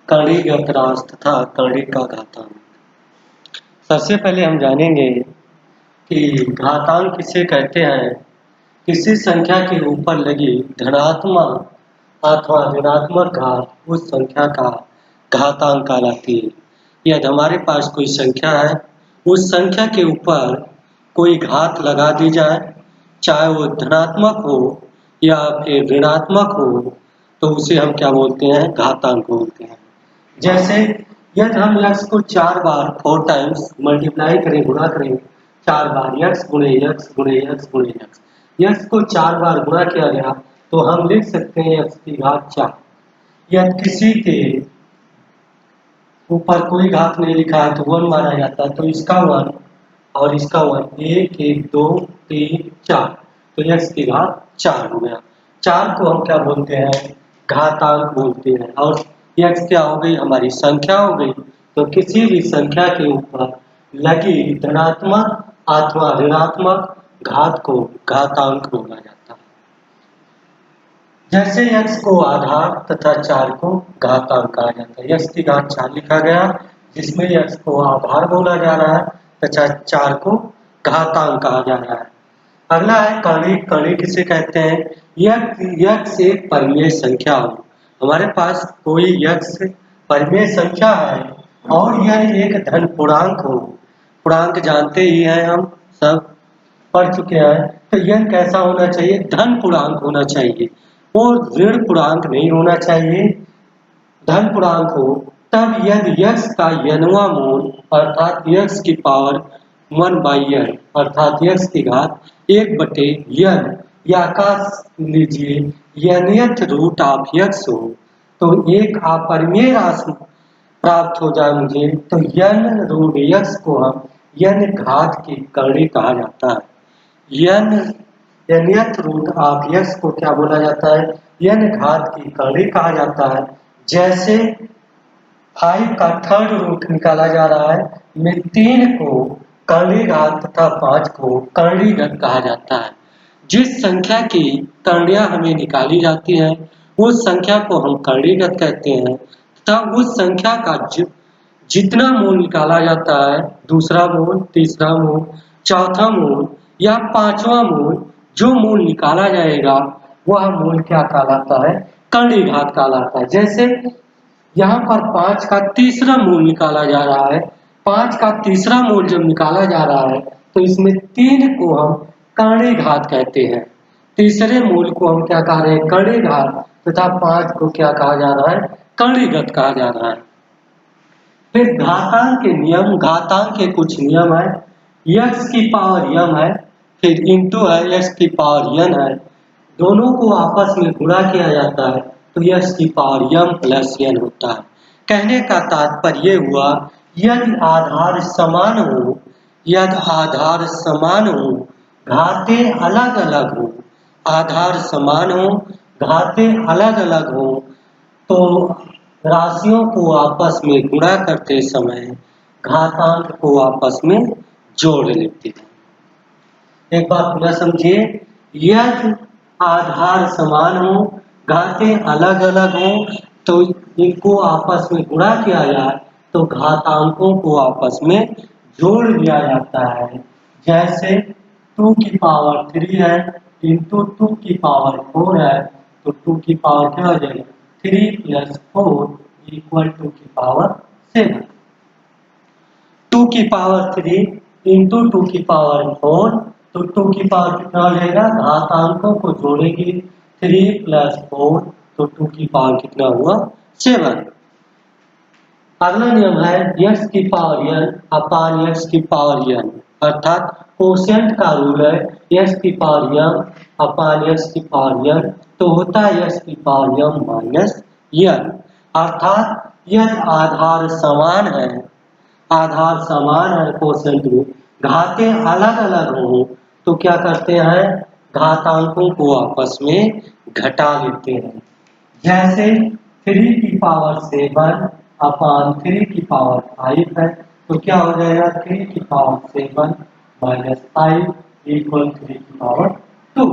कणिक रास तथा कणिक का घातांक। सबसे पहले हम जानेंगे कि घातांक किसे कहते हैं। किसी संख्या के ऊपर लगी धनात्मक अथवा ऋणात्मक घात उस संख्या का घातांक कहलाती है। यदि हमारे पास कोई संख्या है, उस संख्या के ऊपर कोई घात लगा दी जाए, चाहे वो धनात्मक हो या फिर ऋणात्मक हो, तो उसे हम क्या बोलते हैं, घातांक बोलते हैं। जैसे यदि हम x को 4 बार 4 टाइम्स मल्टीप्लाई करें, गुणा करें 4 बार x गुणे x गुणे x गुणे x, x को 4 बार गुणा किया गया तो हम लिख सकते हैं x की घात 4। यदि किसी के ऊपर कोई घात नहीं लिखा है तो 1 माना जाता है, तो इसका 1 और इसका 1 1 1 2 3 4, तो x की घात 4 हो गया। 4 को हम क्या बोलते हैं, घातांक बोलते हैं। और x क्या हो गई, हमारी संख्या हो गई। तो किसी भी संख्या के ऊपर लगी धनात्मक अथवा ऋणात्मक घात को घातांक बोला जाता है। जैसे x को आधार तथा 4 को घातांक कहा जाता है। x की घात 4 लिखा गया, जिसमें x को आधार बोला जा रहा है तथा 4 को घातांक कहा जा रहा है। अगला है कणिक। कणिक किसे कहते हैं, x एक परिमेय संख्या हो। हमारे पास कोई x परिमेय संख्या है और यह एक धन पूर्णांक हो। पूर्णांक जानते ही हैं, हम सब पढ़ चुके हैं। तो यह कैसा होना चाहिए, धन पूर्णांक होना चाहिए और ऋण पूर्णांक नहीं होना चाहिए। धन पूर्णांक हो तब यदि x का n वां मूल अर्थात x की पावर 1/n अर्थात x की घात 1/n या कह लीजिए nth रूट ऑफ x हो, तो एक अपरिमेय राशि प्राप्त हो जाए मुझे, तो n रूट x को हम n घात की करणी कहा जाता है। nth रूट ऑफ x को क्या बोला जाता है, n घात की करणी कहा जाता है। जैसे 5 का थर्ड रूट निकाला जा रहा है, में 3 को करणी घात तथा 5 को करणी घात कहा जाता है। जिस संख्या की करणियां हमें निकाली जाती हैं, उस संख्या को हम करणीगत कहते हैं तथा उस संख्या का जितना मूल निकाला जाता है, दूसरा मूल, तीसरा मूल, चौथा मूल या 5वां मूल, जो मूल निकाला जाएगा वह मूल क्या कहलाता है, करणी घात कहलाता है। जैसे यहाँ पर 5 का तीसरा मूल निकाला जा रहा है। 5 का तीसरा मूल जब निकाला जा रहा है तो इसमें 3 को हम करणी घात कहते हैं। तीसरे मूल को हम क्या कह रहे हैं, करणी घात तथा 5 को क्या कहा जा रहा है, करणीगत कहा जा रहा है। फिर घातांक के नियम, घातांक के कुछ नियम है। x की पावर m है, फिर इंटू है x की पावर n है, दोनों को आपस में गुणा किया जाता है तो x की पावर m प्लस n होता है। कहने का तात्पर्य हुआ, यदि आधार समान हो, यदि आधार समान हो, घातें अलग अलग हो, आधार समान हो, घातें अलग अलग हो, तो राशियों को आपस में गुणा करते समय घातांक को आपस में जोड़ लेते हैं। एक बार पुनः समझिए, यदि आधार समान हो, घातें अलग अलग हो, तो इनको आपस में गुणा किया जाए तो घातांकों को आपस में जोड़ लिया जाता है। जैसे 2 की पावर 3 है इंटू 2 की पावर 4 है, तो 2 की पावर क्या हो जाएगी, 3 प्लस 4 इक्वल 2 की पावर 7। 2 की पावर 3 इंटू 2 की पावर 4, तो 2 की पावर कितना हो जाएगा, घातांकों को जोड़ेंगे 3 प्लस 4, तो 2 की पावर कितना हुआ, 7। अगला नियम है x की पावर n अपान x की पावर n, अर्थात कोशेंट का रूल है x की पावर m अपान x की पावर n, तो होता है x की पावर m माइनस n। अर्थात यदि आधार समान है, आधार समान है कोशेंट में, घातें अलग अलग हो, तो क्या करते हैं, घातांकों को आपस में घटा लेते हैं। जैसे 3 की पावर 7 अपान 3 की पावर 5 है, तो क्या हो जाएगा, 3 की पावर 7 माइनस 5 इक्वल 3 की पावर 2।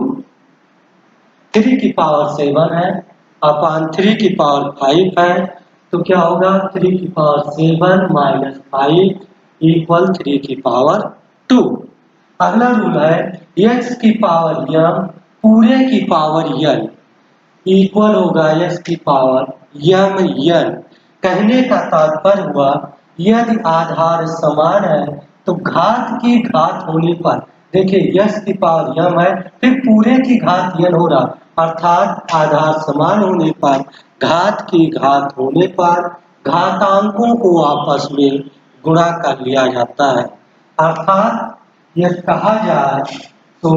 3 की पावर 7 है अपान 3 की पावर 5 है, तो क्या होगा 3 की पावर 7 माइनस 5 इक्वल 3 की पावर 2। अगला रूल है x की पावर m पूरे की पावर n इक्वल होगा x की पावर m n। कहने का तात्पर्य हुआ यदि आधार समान है तो घात की घात होने पर, देखिए x की पावर m है फिर पूरे की घात n हो रहा अर्थात आधार समान होने पर घात की घात होने पर घातांकों को आपस में गुणा कर लिया जाता है। अर्थात यह कहा जाए तो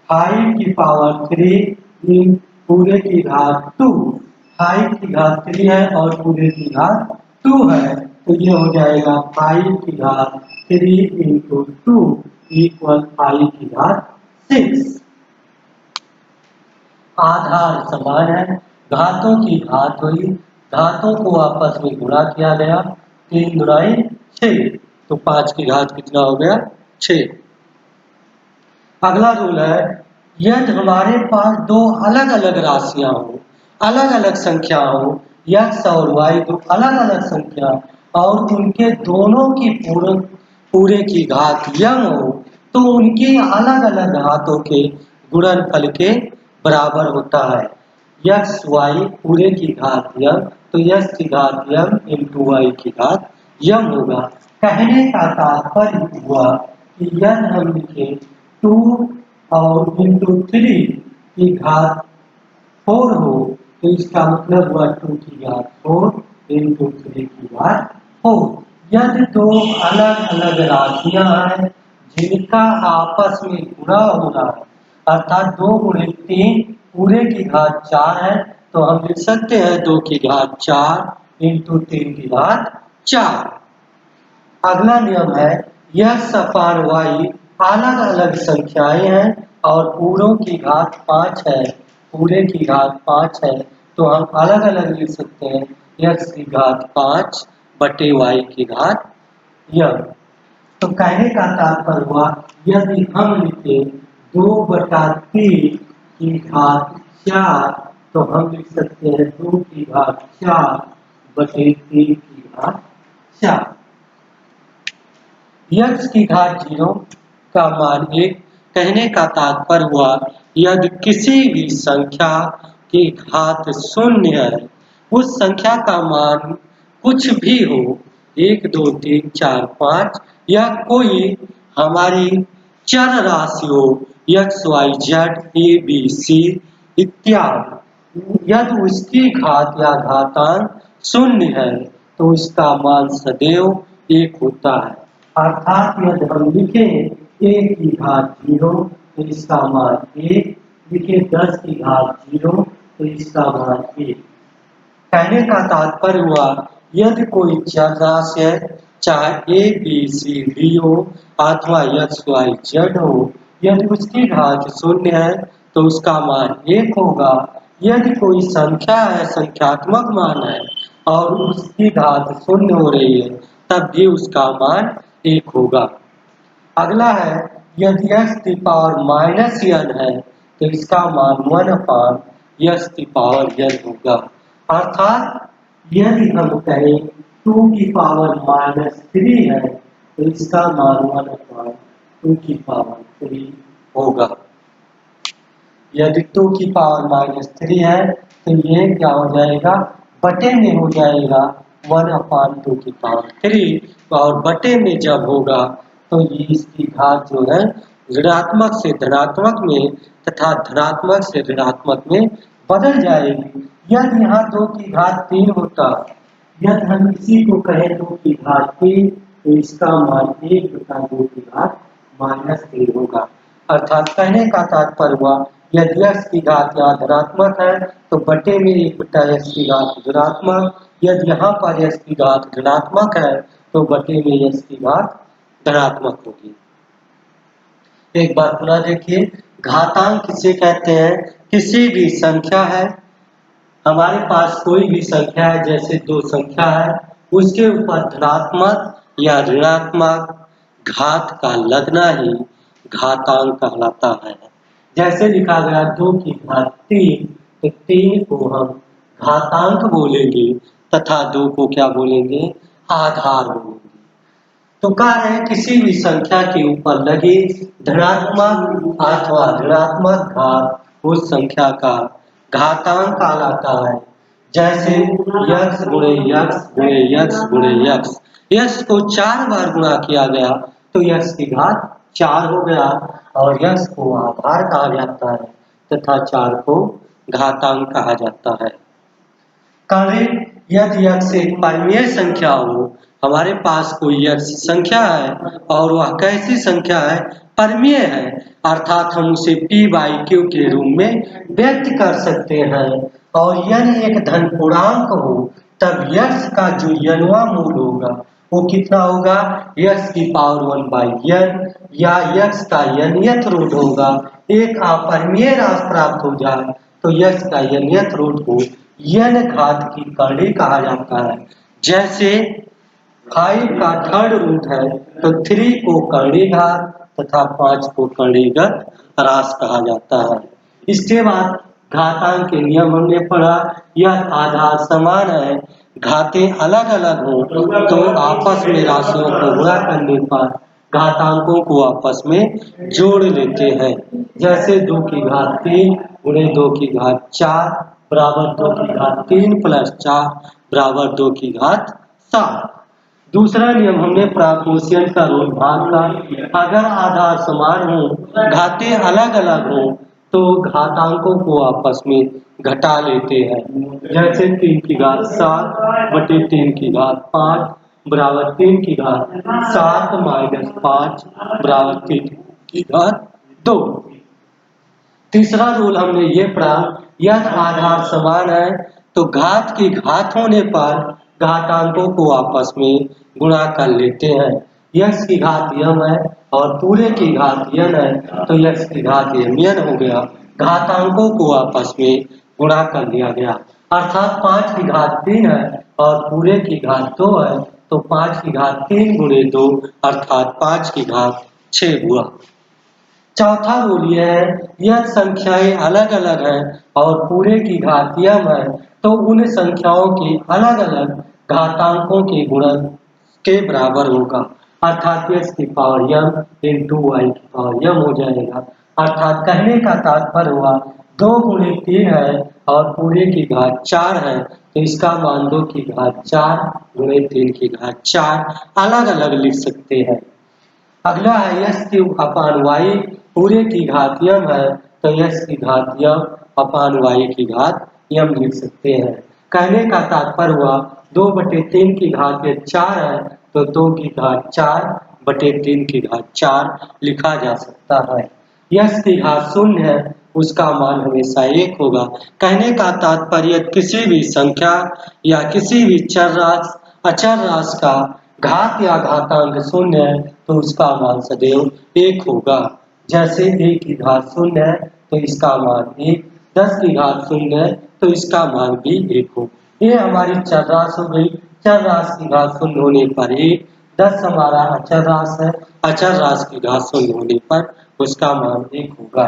5 की पावर 3 इन पूरे की घात 2, 5 की घात 3 है और पूरे की घात 2 है, तो ये हो जाएगा 5 की घात 3 इंटू 2 इक्वल 5 की घात 6। आधार समान है, घातों की घात हुई, घातों को आपस में गुणा किया गया, 3 गुणाई 6, तो 5 की घात कितना हो गया 6। अगला रूल है यदि हमारे पास दो अलग अलग राशियां हो, अलग अलग संख्या हो, x और y दो अलग अलग संख्या और उनके दोनों की पूरे की घात m हो, तो उनके अलग अलग घातों के गुणनफल के बराबर होता है। x y पूरे की घात m, तो x की घात m इंटू y की घात m होगा। कहने का तात्पर्य हुआ कि यदि हम लिखे 2 और इंटू 3 की घात 4 हो, तो इसका मतलब हुआ 2 की घात 4 इंटू 3 की घात 4। यदि दो अलग अलग राशियां हैं जिनका आपस में गुणा हो रहा है, अर्थात 2 गुणे 3 पूरे की घात 4 है, तो हम लिख सकते हैं 2 की घात 4 इंटू 3 की घात 4। अगला नियम है x अपान y अलग अलग संख्याएं हैं और पूरों की घात 5 है, पूरे की घात 5 है, तो हम अलग अलग लिख सकते हैं x की घात 5 बटे y की घात m। तो कहने का तात्पर्य हुआ यदि हम लिखे 2/3 की घात 4, तो हम लिख सकते हैं 2 की घात 4 बटे 3 की घात 4। x की घात 0 का मान 1, कहने का तात्पर्य हुआ यदि किसी भी संख्या की घात 0 है, उस संख्या का मान कुछ भी हो 1 2 3 4 5 या कोई हमारी चर राशि हो x y z a b c इत्यादि, यदि उसकी घात या घातांक 0 है तो इसका मान सदैव 1 होता है। अर्थात यदि हम लिखें 1 की घात 0 तो इसका मान 1, लिखे 10 की घात 0 तो इसका मान 1। कहने का तात्पर्य हुआ यदि कोई चर राशि है, चाहे a b c d हो अथवा x y z हो, यदि उसकी घात 0 है तो उसका मान 1 होगा। यदि कोई संख्या है, संख्यात्मक मान है और उसकी घात 0 हो रही है, तब भी उसका मान 1 होगा। अगला है यदि x की पावर माइनस n है तो इसका मान 1 x की पावर n होगा। अर्थात यदि हम कहें 2 की पावर -3 है तो इसका मान 1/2 की पावर 3 होगा। यदि 2 की पावर -3 है तो ये क्या हो जाएगा, बटे में हो जाएगा 1/2 की पावर 3, और बटे में जब होगा तो ये इसकी घात जो है ऋणात्मक से धनात्मक में तथा धनात्मक से ऋणात्मक में बदल जाएगी। यदि यहाँ 2 की घात 3 होता, यदि हम इसी को कहें 2 की घात 3 तो इसका मान 1/2 की घात -3 होगा। अर्थात कहने का तात्पर्य हुआ यदि x की घात यहाँ धनात्मक है तो बटे में 1/x की घात धनात्मक, यदि यहाँ पर x की घात ऋणात्मक है तो बटे में x की घात धनात्मक होगी। एक बार पुनः देखिए, घातांक किसे कहते हैं, किसी भी संख्या है, हमारे पास कोई भी संख्या है, जैसे 2 संख्या है, उसके ऊपर धनात्मक या ऋणात्मक घात का लगना ही घातांक कहलाता है। जैसे लिखा गया 2 की घात 3, तो 3 को हम घातांक बोलेंगे, तथा 2 को क्या बोलेंगे, आधार बोलेंगे। तो कार्य है किसी भी संख्या के ऊपर लगी धनात्मक अथवा ऋणात्मक घात उस संख्या का घातांक कहलाता है। जैसे यक्स गुणे यक्स गुणे यक्स गुणे यक्स, यक्स को 4 बार गुणा किया गया तो यक्स की घात 4 हो गया और यक्स को आधार कहा जाता है तथा 4 को घातांक कहा जाता है। कभी यदि यक्स एक परिमेय संख्या हो, हमारे पास कोई यक्स संख्या है और वह कैसी संख्या है, परिमेय है, अर्थात हम उसे p by q के रूप में व्यक्त कर सकते हैं और यदि एक धन पूर्णांक हो तब यक्स का जो यनवा मूल होगा वो कितना होगा, यक्स की पावर 1 by n या यक्स का यनियत रूट होगा। एक अपरिमेय राशि प्राप्त हो जाए तो यक्स का यनियत रूट को n घात की करणी कहा जाता है। जैसे 5 का थर्ड रूट है तो 3 को करणी घात तथा 5 को करणीगत राशि कहा जाता है। इसके बाद घातांक के नियम हमने पढ़ा, यह आधार समान है, घातें अलग अलग हो तो आपस में राशियों को गुणा करने पर घातांकों को आपस में जोड़ लेते हैं। जैसे 2 की घात 3 गुणे 2 की घात 4 बराबर 2 की घात 3 प्लस 4 बराबर 2 की घात 7। दूसरा नियम हमने प्रापोर्शन का रूल भाग का, अगर आधार समान हो घातें अलग अलग हो तो घातांकों को आपस में घटा लेते हैं। जैसे 3 की घात 7 बटे 3 की घात 5 बराबर 3 की घात 7 माइनस 5 बराबर 3 की घात 2। तीसरा रूल हमने ये पढ़ा, यदि आधार समान है तो घात की घात होने पर घातांकों को आपस में गुणा कर लेते हैं। यक्स की घात यम है और पूरे की घात यन है तो यक्स की घात यन हो गया, घातांकों को आपस में गुणा कर लिया गया। अर्थात 5 की घात 3 है और पूरे की घात 2 है तो 5 की घात 3 गुणे 2 अर्थात 5 की घात 6 हुआ। चौथा रूल यह है, यह संख्याएं अलग अलग हैं और पूरे की घात यम है तो उन संख्याओं के अलग अलग घातांकों के गुणन के बराबर होगा, अर्थात x की पावर यम इंटू वाई की पावर यम हो जाएगा। अर्थात कहने का तात्पर्य हुआ 2 गुणे 3 है और पूरे की घात 4 है तो इसका मान 2 की घात 4 गुणे 3 की घात 4 अलग अलग लिख सकते हैं। अगला है यक्स क्यूब अपान वाई, पूरे की घात यम है तो यक्स की घात यम अपान वाई की घात यम लिख सकते हैं। कहने का तात्पर्य हुआ 2 बटे 3 की घात 4 है तो 2 की घात 4 बटे 3 की घात 4 लिखा जा सकता है। यक्स की घात 0 है, उसका मान हमेशा 1 होगा। कहने का तात्पर्य किसी भी संख्या या किसी भी चर राशि अचर राशि का घात या घातांक 0 है तो उसका मान सदैव 1 होगा। जैसे 1 की घात 0 है तो इसका मान 1, 10 की घात 0 है तो इसका मान भी 1 हो। ये हमारी चर राशि हो गई, चर राशि की घात 0 होने पर 1, 10 हमारा अचर राशि है, अचर राशि की घात 0 होने पर उसका मान 1 होगा।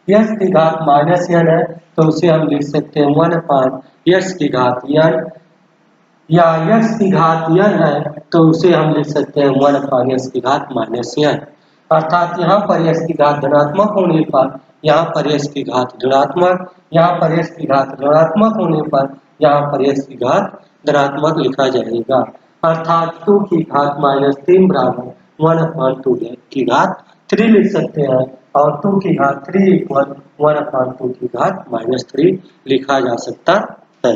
यक्स की घात माइनस n है तो उसे हम लिख सकते हैं 1 अपान यक्स की घात n, या यक्स की घात n है तो उसे हम लिख सकते हैं 1 अपान यक्स की घात माइनस n। अर्थात यहाँ पर यक्स की घात धनात्मक होने पर यहाँ पर यक्स की घात ऋणात्मक, यहाँ पर यक्स की घात ऋणात्मक होने पर यहाँ पर यक्स की घात धनात्मक लिखा जाएगा। अर्थात 2 की घात माइनस 3 बराबर 1 अपान 2 की घात 3 लिख सकते हैं और 2 की घात 3 इक्वल 1 अपान 2 की घात माइनस 3 लिखा जा सकता है।